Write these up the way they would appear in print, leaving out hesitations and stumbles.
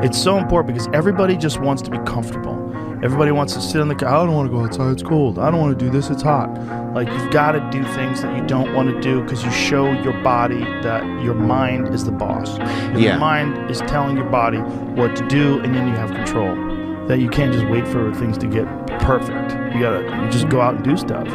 It's so important because everybody just wants to be comfortable. Everybody wants to sit on the couch. I don't want to go outside, it's cold. I don't want to do this, it's hot. Like, you've got to do things that you don't want to do because you show your body that your mind is the boss. Your mind is telling your body what to do, and then you have control. That you can't just wait for things to get perfect. You just go out and do stuff.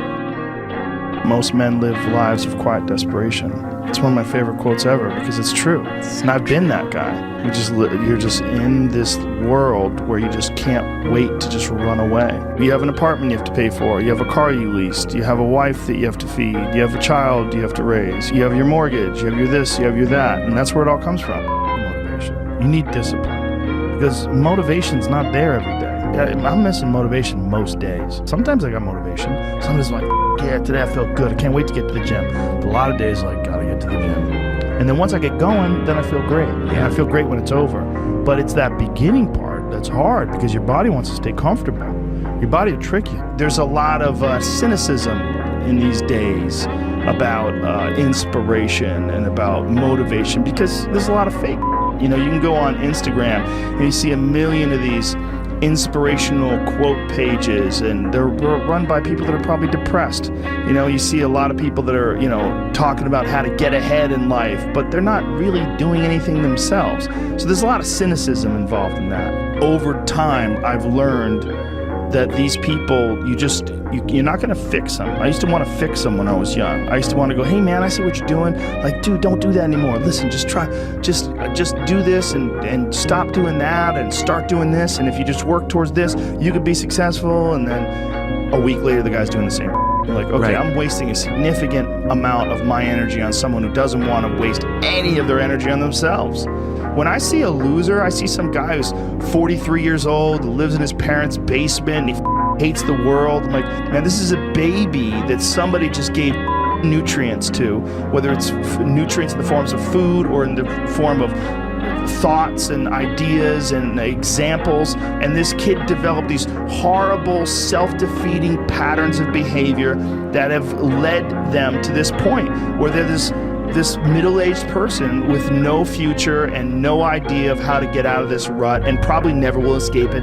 Most men live lives of quiet desperation. It's one of my favorite quotes ever because it's true. And I've been that guy. You're just in this world where you just can't wait to just run away. You have an apartment you have to pay for. You have a car you leased. You have a wife that you have to feed. You have a child you have to raise. You have your mortgage. You have your this. You have your that. And that's where it all comes from. Motivation. You need discipline because motivation's not there every day. I'm missing motivation most days. Sometimes I got motivation. Sometimes I'm like, yeah, today I felt good. I can't wait to get to the gym. But a lot of days, like, gotta get to the gym. And then once I get going, then I feel great. And I feel great when it's over. But it's that beginning part that's hard because your body wants to stay comfortable. Your body will trick you. There's a lot of cynicism in these days about inspiration and about motivation because there's a lot of fake. You know, you can go on Instagram and you see a million of these inspirational quote pages, and they're run by people that are probably depressed. You know, you see a lot of people that are, talking about how to get ahead in life, but they're not really doing anything themselves. So there's a lot of cynicism involved in that. Over time, I've learned that these people, you're not gonna fix them. I used to want to fix them when I was young. I used to want to go, hey man, I see what you're doing. Like, dude, don't do that anymore. Listen, just do this and stop doing that and start doing this. And if you just work towards this, you could be successful. And then a week later, the guy's doing the same. You're like, okay, I'm wasting a significant amount of my energy on someone who doesn't want to waste any of their energy on themselves. When I see a loser, I see some guy who's 43 years old, who lives in his parents' basement, and he hates the world. I'm like, man, this is a baby that somebody just gave nutrients to, whether it's nutrients in the forms of food or in the form of thoughts and ideas and examples. And this kid developed these horrible, self-defeating patterns of behavior that have led them to this point where they're this middle-aged person with no future and no idea of how to get out of this rut and probably never will escape it.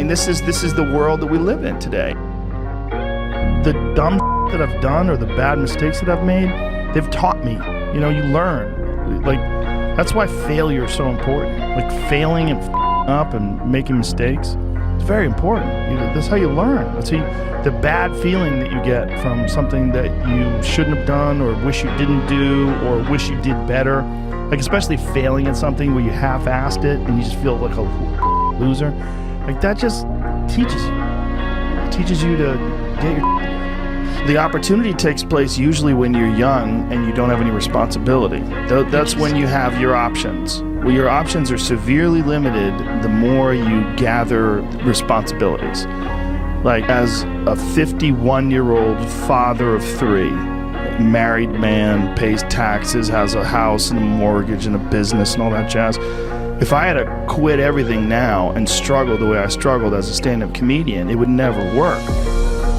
This is the world that we live in today. The dumb that I've done or the bad mistakes that I've made, they've taught me. You learn. Like, that's why failure is so important. Like, failing and up and making mistakes, it's very important. That's how you learn. That's how the bad feeling that you get from something that you shouldn't have done or wish you didn't do or wish you did better, like especially failing at something where you half-assed it and you just feel like a loser, like that just teaches you. It teaches you to get your... The opportunity takes place usually when you're young and you don't have any responsibility. That's when you have your options. Well, your options are severely limited the more you gather responsibilities. Like, as a 51-year-old father of 3, married man, pays taxes, has a house and a mortgage and a business and all that jazz. If I had to quit everything now and struggle the way I struggled as a stand-up comedian, it would never work.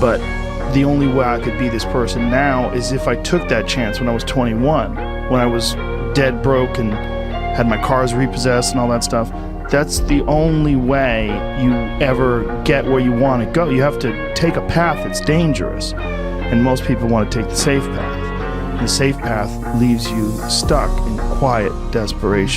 But the only way I could be this person now is if I took that chance when I was 21, when I was dead broke and had my cars repossessed and all that stuff. That's the only way you ever get where you want to go. You have to take a path that's dangerous. And most people want to take the safe path. And the safe path leaves you stuck in quiet desperation.